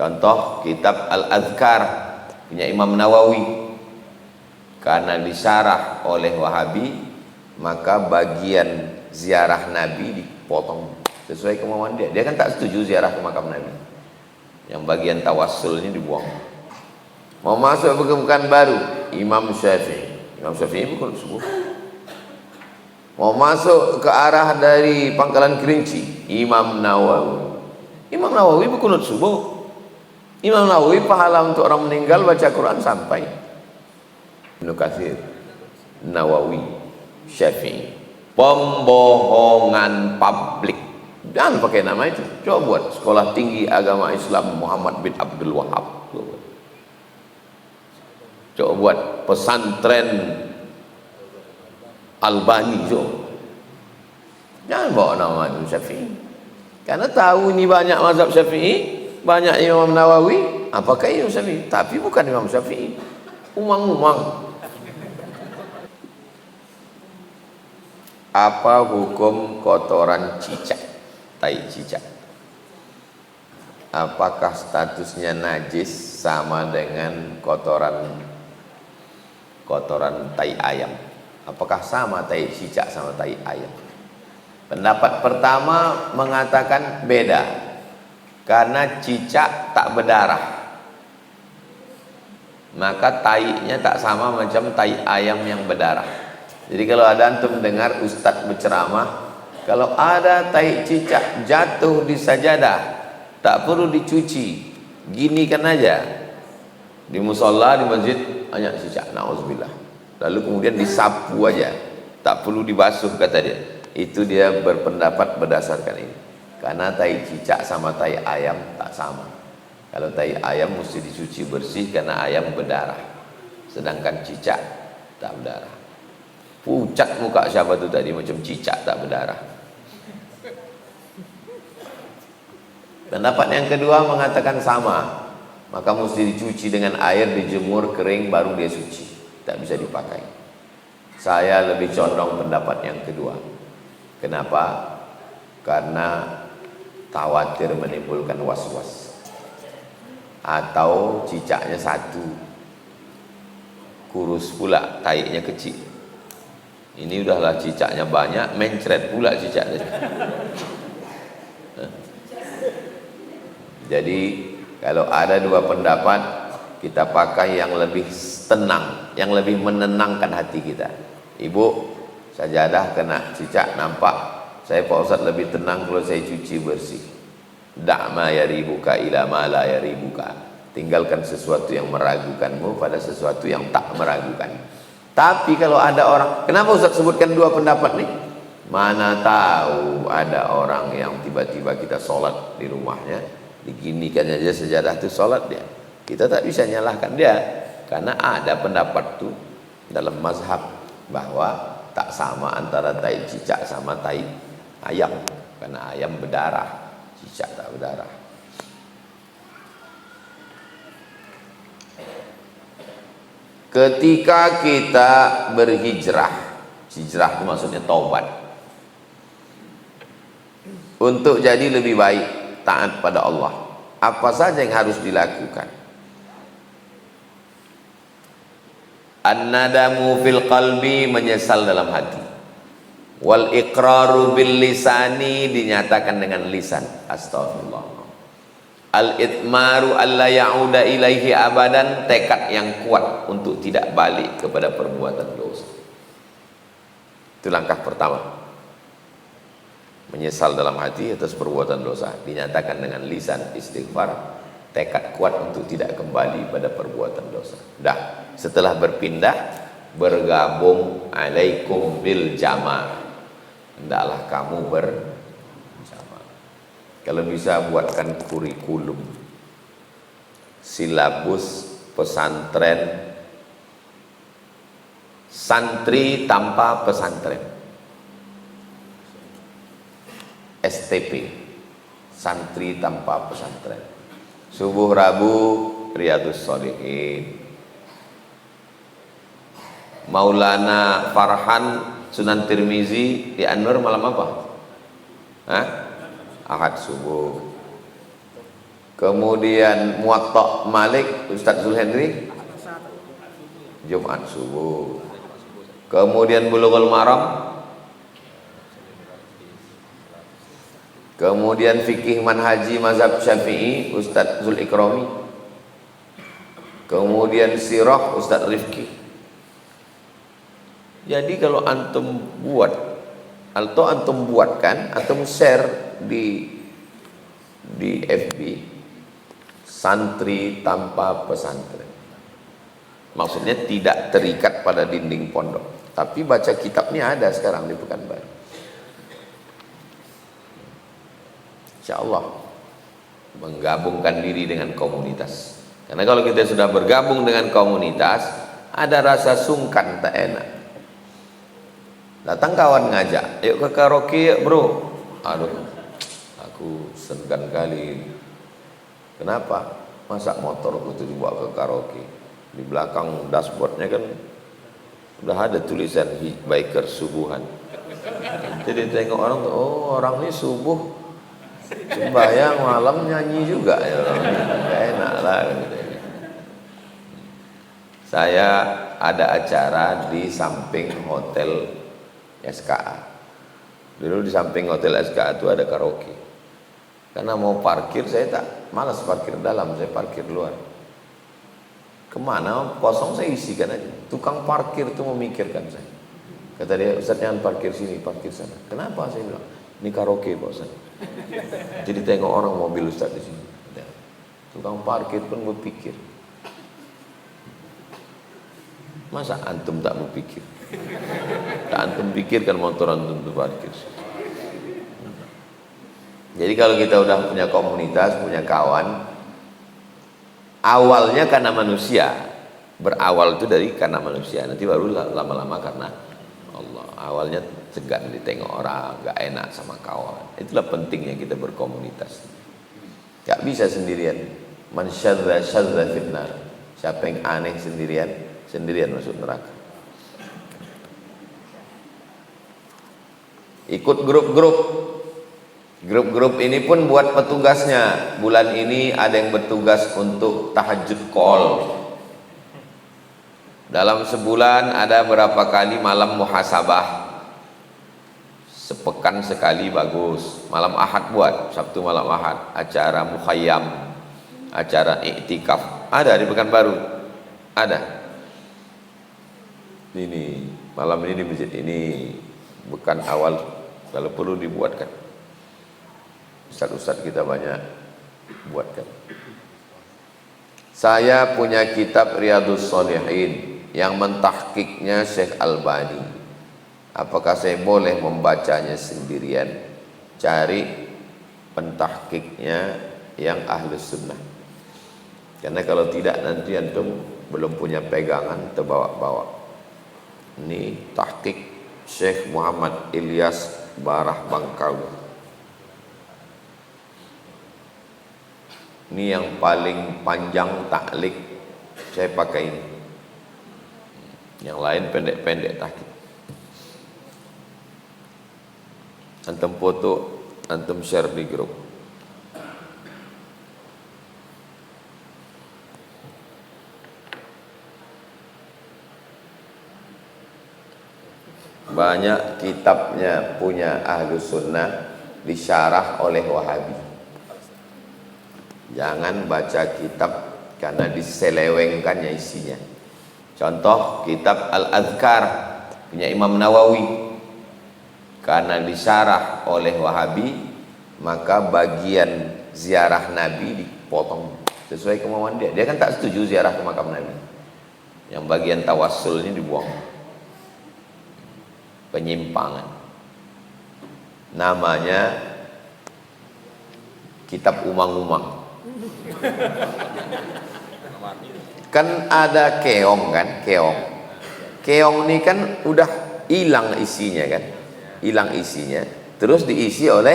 Contoh kitab Al-Adhkar punya Imam Nawawi, karena disyarah oleh Wahabi, maka bagian ziarah Nabi dipotong sesuai kemauan dia. Dia kan tak setuju ziarah ke makam Nabi, yang bagian tawassulnya dibuang. Mau masuk ke Pekanbaru, Imam Syafi'i bukan subuh. Mau masuk ke arah dari Pangkalan Kerinci, Imam Nawawi berkunut subuh. Imam Nawawi pahala untuk orang meninggal baca Quran sampai. Ibnu Katsir, Nawawi, Syafi'i. Pembohongan publik. Jangan pakai nama itu. Coba buat Sekolah Tinggi Agama Islam Muhammad bin Abdul Wahab. Coba buat pesantren Albani. Jangan bawa nama Imam Syafi'i, karena tahu ini banyak mazhab Syafi'i, banyak Imam Nawawi. Apakah Imam Syafi'i? Tapi bukan Imam Syafi'i. Umang-umang. Apa hukum kotoran cicak, tai cicak? Apakah statusnya najis sama dengan kotoran tai ayam? Apakah sama tai cicak sama tai ayam? Pendapat pertama mengatakan beda, karena cicak tak berdarah, maka tainya tak sama macam tai ayam yang berdarah. Jadi kalau ada antum dengar ustadz berceramah, kalau ada tai cicak jatuh di sajadah, tak perlu dicuci, ginikan aja di musola, di masjid, banyak cicak, na'udzubillah, lalu kemudian disapu aja, tak perlu dibasuh, kata dia. Itu dia berpendapat berdasarkan ini, karena tai cicak sama tai ayam tak sama. Kalau tai ayam mesti dicuci bersih karena ayam berdarah, sedangkan cicak tak berdarah. Pucat muka siapa tu tadi, macam cicak tak berdarah. Pendapat yang kedua mengatakan sama, maka mesti dicuci dengan air, dijemur kering baru dia suci, tak bisa dipakai. Saya lebih condong pendapat yang kedua. Kenapa? Karena khawatir menimbulkan was-was, atau cicaknya satu, kurus pula, taiknya kecil. Ini udahlah cicaknya banyak, mencret pula cicaknya. Jadi kalau ada dua pendapat, kita pakai yang lebih tenang, yang lebih menenangkan hati kita. Ibu, sajadah kena cicak nampak, saya Pak Ustadz lebih tenang kalau saya cuci bersih. Da'ma yaribuka ila ma la yaribuka. Tinggalkan sesuatu yang meragukanmu pada sesuatu yang tak meragukan. Tapi kalau ada orang, kenapa Ustaz sebutkan dua pendapat nih? Mana tahu ada orang yang tiba-tiba kita sholat di rumahnya, diginikan aja sejadah itu sholat dia. Kita tak bisa nyalahkan dia, karena ada pendapat tuh dalam mazhab bahwa tak sama antara tai cicak sama tai ayam, karena ayam berdarah, cicak tak berdarah. Ketika kita berhijrah, hijrah itu maksudnya taubat, untuk jadi lebih baik, taat pada Allah, apa saja yang harus dilakukan? An-nadamu fil qalbi, menyesal dalam hati. Wal iqraru bil lisani, dinyatakan dengan lisan, astagfirullah. Al-itmaru alla ya'uda ilaihi abadan, tekad yang kuat untuk tidak balik kepada perbuatan dosa. Itu langkah pertama. Menyesal dalam hati atas perbuatan dosa, dinyatakan dengan lisan, istighfar, tekad kuat untuk tidak kembali pada perbuatan dosa. Dah, setelah berpindah, bergabung alaikum bil jamaah. Hendaklah kamu berjamaah. Kalau bisa buatkan kurikulum, silabus pesantren, santri tanpa pesantren, STP, santri tanpa pesantren. Subuh Rabu Riyadhus Shalihin, Maulana Farhan Sunan Tirmizi di An-Nur malam apa? Hah? Ahad subuh. Kemudian Muwatta Malik Ustaz Zulhendri Jumat subuh. Kemudian Bulughul Maram. Kemudian fikih manhaji mazhab Syafi'i Ustaz Zul Ikrami. Kemudian sirah Ustaz Rifki. Jadi kalau antum buat atau antum buatkan, antum share di FB santri tanpa pesantren. Maksudnya tidak terikat pada dinding pondok, tapi baca kitabnya ada sekarang di Pekanbaru. Insyaallah menggabungkan diri dengan komunitas. Karena kalau kita sudah bergabung dengan komunitas, ada rasa sungkan, tak enak. Datang kawan ngajak, yuk ke karaoke yuk bro. Aduh, aku segan kali. Kenapa? Masa motorku itu dibawa ke karaoke? Di belakang dashboardnya kan udah ada tulisan biker subuhan. Jadi tengok orang tuh, oh orang ini subuh sembahyang malam nyanyi juga ya, gak enak lah gitu. Saya ada acara di samping hotel SKA. Dulu di samping hotel SKA itu ada karaoke. Karena mau parkir saya malas parkir dalam, saya parkir luar. Kemana kosong saya isikan aja. Tukang parkir itu memikirkan saya. Kata dia, Ustaz jangan parkir sini, parkir sana. Kenapa? Saya bilang, ini karaoke Pak Ustaz. Jadi tengok orang mobil Ustaz di sini. Tukang parkir pun berpikir. Masa antum tak berpikir? Tak antum pikirkan motor antum itu parkir. Jadi kalau kita udah punya komunitas, punya kawan, awalnya karena manusia, berawal itu dari karena manusia, nanti baru lama-lama karena Allah. Awalnya segan ditengok orang, gak enak sama kawan. Itulah pentingnya kita berkomunitas. Gak bisa sendirian. Man syadza syadza finnar. Siapa yang aneh sendirian masuk neraka. Ikut grup ini pun buat petugasnya. Bulan ini ada yang bertugas untuk tahajud call. Dalam sebulan ada berapa kali malam muhasabah. Sepekan sekali bagus. Malam Ahad buat, Sabtu malam Ahad, acara mukhayyam, acara iktikaf. Ada di Pekanbaru. Ada. Ini malam ini di masjid ini, bukan awal, kalau perlu dibuatkan. Ustaz-ustaz kita banyak buatkan. Saya punya kitab Riyadhus Shalihin yang mentahqiqnya Syekh Albani. Apakah saya boleh membacanya sendirian? Cari pentahqiqnya yang Ahlus Sunnah. Karena kalau tidak nanti antum belum punya pegangan terbawa-bawa. Ini tahqiq Syekh Muhammad Ilyas Barah Bangkawi. Ini yang paling panjang taklik saya pakai ini. Yang lain pendek-pendek tahqiq. Antum foto, antum share di grup. Banyak kitabnya punya Ahlus Sunnah disyarah oleh Wahabi. Jangan baca kitab karena diselewengkannya isinya. Contoh kitab Al-Adhkar punya Imam Nawawi, karena disyarah oleh Wahabi maka bagian ziarah Nabi dipotong sesuai kemauan dia. Dia kan tak setuju ziarah ke makam Nabi. Yang bagian tawassulnya dibuang. Penyimpangan. Namanya kitab umang-umang. Kan ada keong kan, keong ini kan udah hilang isinya kan, hilang isinya, terus diisi oleh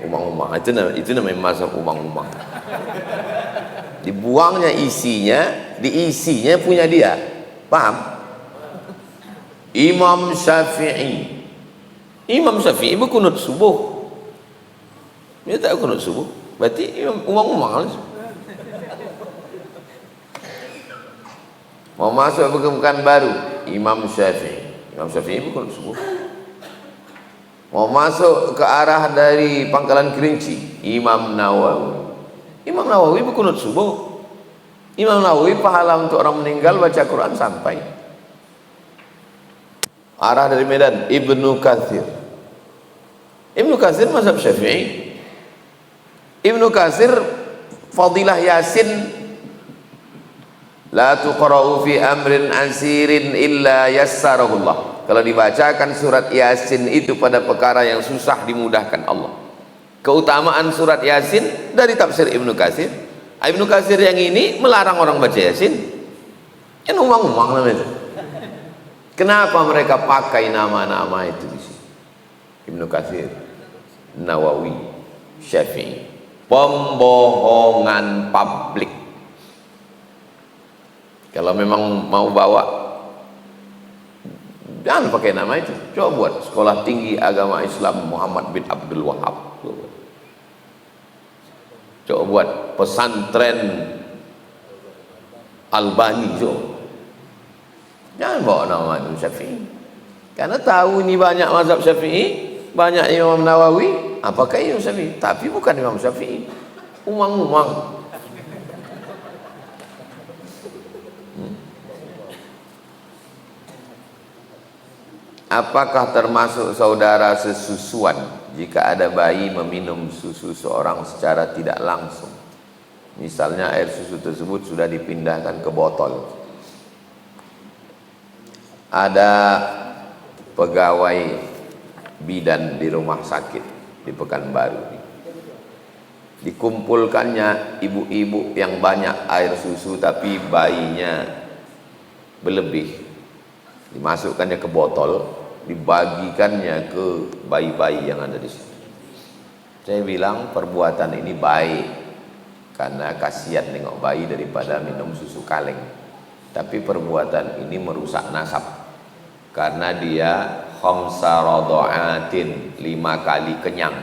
umang-umang. Itu namanya mazhab umang-umang. Dibuangnya isinya, diisinya punya dia. Paham? Imam Syafi'i berkunut subuh. Dia tak kunut subuh. Berarti umang-umang. Mau masuk ke pekan baru, Imam Syafi'i bukan subuh. Mau masuk ke arah dari Pangkalan Kerinci, Imam Nawawi berkunut subuh. Imam Nawawi pahala untuk orang meninggal baca Quran sampai. Arah dari Medan, Ibnu Katsir mazhab Syafi'i. Ibnu Katsir fadilah Yasin, la tuqra'u fi amrin asirin illa yassarahullah. Kalau dibacakan surat Yasin itu pada perkara yang susah dimudahkan Allah. Keutamaan surat Yasin dari tafsir Ibnu Katsir. Ibnu Katsir yang ini melarang orang baca Yasin. Yang umang-umang namanya. Kenapa mereka pakai nama-nama itu di sini? Ibnu Katsir, Nawawi, Syafi'i. Pembohongan publik. Kalau memang mau bawa, jangan pakai nama itu. Coba buat Sekolah Tinggi Agama Islam Muhammad bin Abdul Wahab. Coba buat Pesantren Albani. Jangan bawa nama Imam Syafi'i. Karena tahu ini banyak mazhab Syafi'i, banyak Imam Nawawi, apakah Imam Syafi'i? Tapi bukan Imam Syafi'i. Umang-umang. Apakah termasuk saudara sesusuan jika ada bayi meminum susu seorang secara tidak langsung? Misalnya air susu tersebut sudah dipindahkan ke botol. Ada pegawai bidan di rumah sakit di Pekanbaru. Dikumpulkannya ibu-ibu yang banyak air susu tapi bayinya berlebih. Dimasukkannya ke botol, dibagikannya ke bayi-bayi yang ada di situ. Saya bilang perbuatan ini baik karena kasihan nengok bayi daripada minum susu kaleng. Tapi perbuatan ini merusak nasab karena dia khamsa radha'atin, 5 kali kenyang.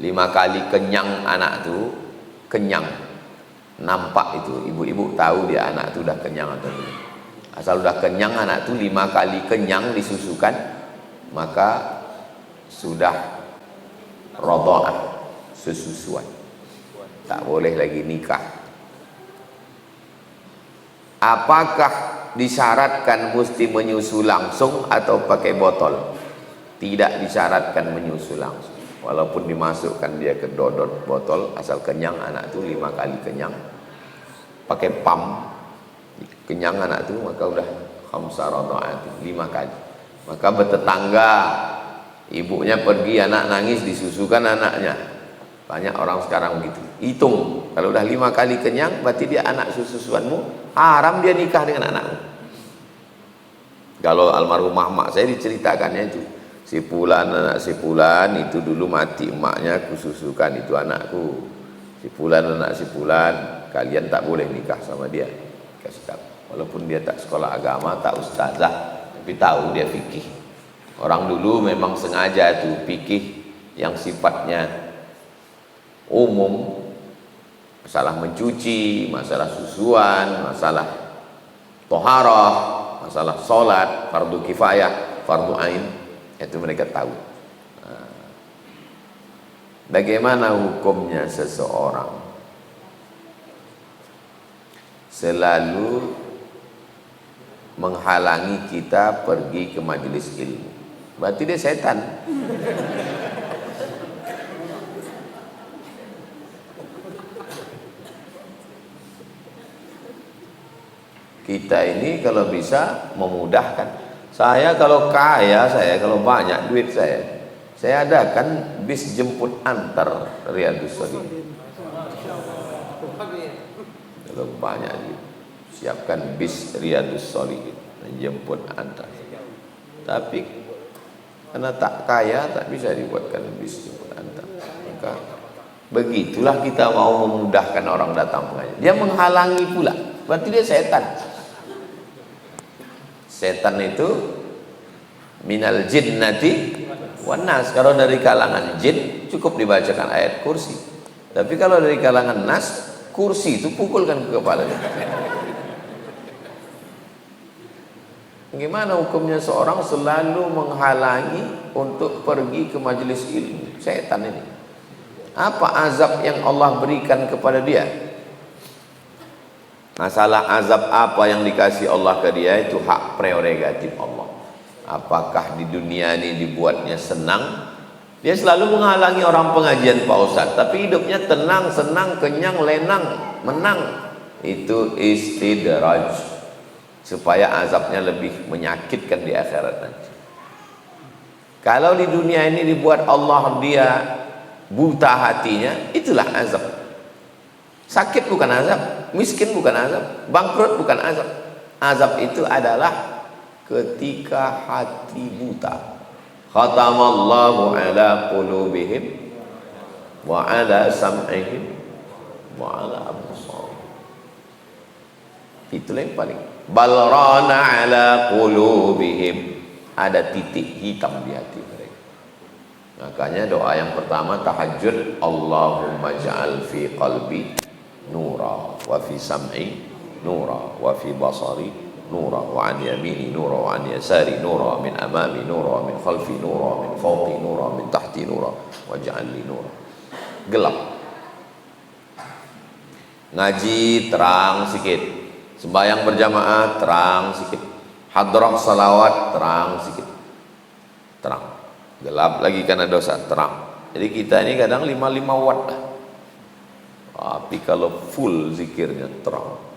5 kali kenyang anak itu, kenyang. Nampak itu, ibu-ibu tahu dia anak itu udah kenyang atau belum. Asal udah kenyang anak itu 5 kali kenyang disusukan, maka sudah radha'ah, sesusuan. Tak boleh lagi nikah. Apakah disyaratkan mesti menyusu langsung atau pakai botol? Tidak disyaratkan menyusu langsung. Walaupun dimasukkan dia ke dodot botol, asal kenyang anak itu 5 kali kenyang, pakai pam kenyang anak itu, maka udah khamsa radha'at, 5 kali. Maka bertetangga, ibunya pergi, anak nangis, disusukan anaknya. Banyak orang sekarang begitu. Hitung, kalau udah 5 kali kenyang, berarti dia anak susuanmu, haram dia nikah dengan anakmu. Kalau almarhumah mak saya diceritakannya itu, si fulan, anak si fulan itu dulu mati emaknya, kususukan, itu anakku. Si fulan, anak si fulan, kalian tak boleh nikah sama dia. Kasih tahu. Walaupun dia tak sekolah agama, tak ustazah, tapi tahu dia fikih. Orang dulu memang sengaja itu fikih yang sifatnya umum, masalah mencuci, masalah susuan, masalah toharah, masalah sholat, fardu kifayah, fardu ain, itu mereka tahu. Bagaimana hukumnya seseorang selalu menghalangi kita pergi ke majelis ilmu? Berarti dia setan. Kita ini kalau bisa memudahkan. Saya kalau kaya, saya kalau banyak duit, saya adakan bis jemput antar Riyadhus Shalihin. Kalau banyak duit, siapkan bis Riyadhus Shalihin, menjemput antar. Tapi karena tak kaya, tak bisa dibuatkan bis jemput antar. Maka begitulah kita mau memudahkan orang datang mengaji. Dia menghalangi pula, berarti dia setan. Setan itu minal jinnati wan nas. Kalau dari kalangan jin cukup dibacakan ayat kursi. Tapi kalau dari kalangan nas, kursi itu pukulkan ke kepala dia. Gimana hukumnya seorang selalu menghalangi untuk pergi ke majelis ilmu? Setan ini. Apa azab yang Allah berikan kepada dia? Masalah azab apa yang dikasih Allah ke dia itu hak prerogatif Allah. Apakah di dunia ini dibuatnya senang? Dia selalu menghalangi orang pengajian Pak Ustadz, tapi hidupnya tenang, senang, kenyang, lenang, menang. Itu istidraj, supaya azabnya lebih menyakitkan di akhirat nanti. Kalau di dunia ini dibuat Allah dia buta hatinya, itulah azab. Sakit bukan azab, miskin bukan azab, bangkrut bukan azab. Azab itu adalah ketika hati buta. Khatamallahu ala qulubihim wa ala sam'ihim wa ala absarihim. Itulah yang paling. Balrana ala qulubihim, ada titik hitam di hati mereka. Makanya doa yang pertama tahajud, Allahumma ja'al fi qalbi nura wa fi sam'i nura wa fi basari nura wa an yamini nura wa an yasari nura min amami nura min khalfi nura min fawqi nura min tahti nura waj'al li nura. Gelap. Ngaji terang sikit, sembahyang berjamaah terang sikit, hadrah salawat terang sikit, terang. Gelap lagi karena dosa, terang. Jadi kita ini kadang 5 watt lah, tapi kalau full zikirnya terang.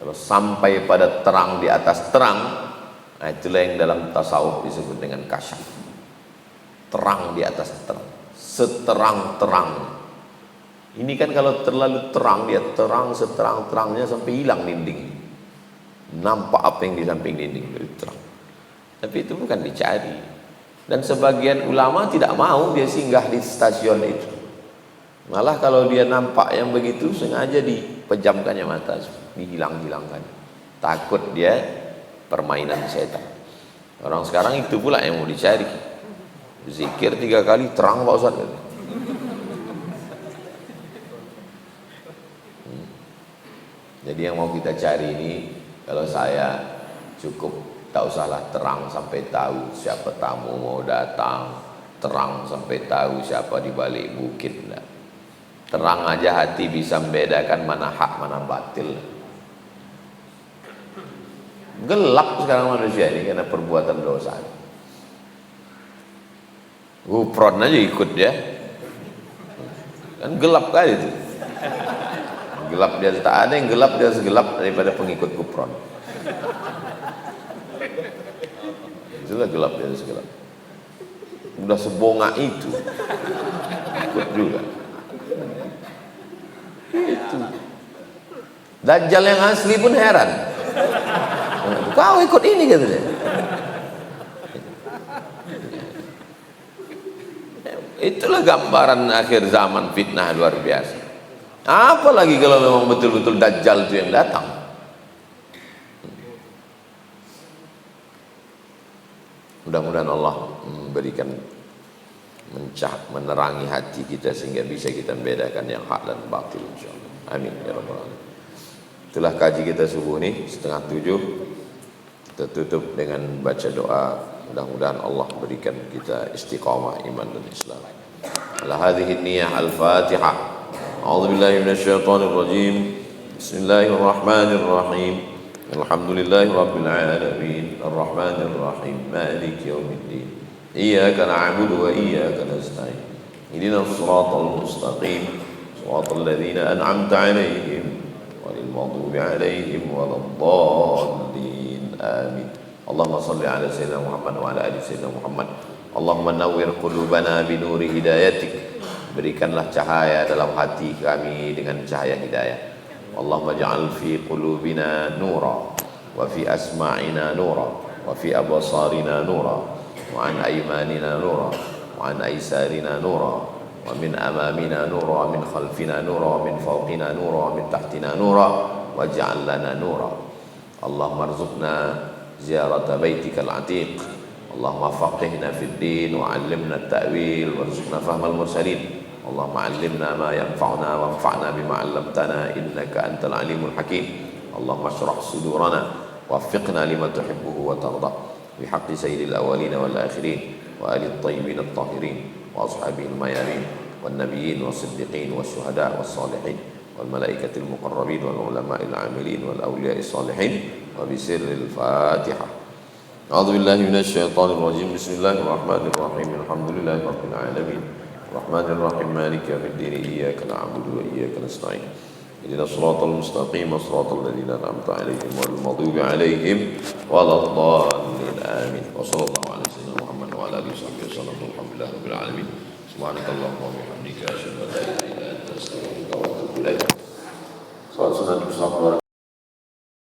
Kalau sampai pada terang di atas terang, nah itulah yang dalam tasawuf disebut dengan kasyaf. Terang di atas terang, seterang-terang. Ini kan kalau terlalu terang, dia terang seterang-terangnya sampai hilang dinding. Nampak apa yang di samping dinding, jadi terang. Tapi itu bukan dicari. Dan sebagian ulama tidak mau dia singgah di stasiun itu. Malah kalau dia nampak yang begitu, sengaja dipejamkannya mata, dihilang-hilangkan. Takut dia permainan setan. Orang sekarang itu pula yang mau dicari. Zikir 3 kali terang Pak Ustaz. Jadi yang mau kita cari ini, kalau saya cukup tak usahlah terang sampai tahu siapa tamu mau datang, terang sampai tahu siapa di balik bukit. Enggak. Terang aja hati bisa membedakan mana hak mana batil. Gelap sekarang manusia ini karena perbuatan dosa. Gupron aja ikut dia, kan gelap kali itu. Gelap dia, tak ada yang gelap dia segelap daripada pengikut gupron. Itulah gelap dia segelap. Udah sebongak itu ikut juga. Itu Dajjal yang asli pun heran, kau ikut ini katanya. Itulah gambaran akhir zaman, fitnah luar biasa. Apalagi kalau memang betul-betul Dajjal itu yang datang. Mudah-mudahan Allah memberikan menerangi hati kita sehingga bisa kita membedakan yang hak dan batil, insyaallah. Amin ya rabbal alamin. Itulah kaji kita subuh ini 6:30. Kita tutup dengan baca doa. Mudah-mudahan Allah berikan kita istiqamah iman dan Islam. Ala hadhihi niyyah al-Fatihah. A'udzu billahi minasyaitonir rajim. Bismillahirrahmanirrahim. Alhamdulillahi rabbil alamin. Arrahmanir rahim. Maliki yaumiddin. Iyyaka na'budu wa iyyaka nasta'in. Ihdinas siratal mustaqim. Siratal ladzina an'amta 'alaihim ghairil maghdubi 'alaihim waladdallin. Amin. Allahumma shalli 'ala sayyidina Muhammad wa 'ala ali sayyidina Muhammad. Allahumma nawwir qulubana bi nuri hidayatik. Berikanlah cahaya dalam hati kami dengan cahaya hidayah. Allahumma ja'al fi qulubina nura wa fi asma'ina nura wa fi absarina nura wa an aymanina nura wa an aysarina nura wa min amamina nura wa min khalfina nura wa min fawqina nura wa min tahtina nura waj'al lana nura. Allahumma arzuqna ziyarata baitikal atiq. Allahumma faqihna fid din wa 'allimna at-ta'wil warzuqna fahmal mursalin. اللهم علمنا ما ينفعنا وانفعنا بما علمتنا إنك أنت العليم الحكيم. اللهم اشرح صدورنا ووفقنا لما تحبه وترضى بحق سيد الأولين والآخرين وآل الطيبين الطاهرين وأصحابه الميامين والنبيين والصديقين والشهداء والصالحين والملائكة المقربين والعلماء العاملين والأولياء الصالحين وبسر الفاتحة. أعوذ بالله من الشيطان الرجيم. بسم الله الرحمن الرحيم. الحمد لله رب العالمين الرحمن الرحيم مالك يوم الدين إياك نعبد وإياك نستعين اهدنا الصراط المستقيم صراط الذين أنعمت عليهم غير المغضوب عليهم ولا الضالين آمين. وصلى الله على سيدنا محمد وعلى آله وصحبه وسلم والحمد لله رب العالمين. سبحانك اللهم وبحمدك أشهد أن لا إله إلا أنت أستغفرك وأتوب إليك.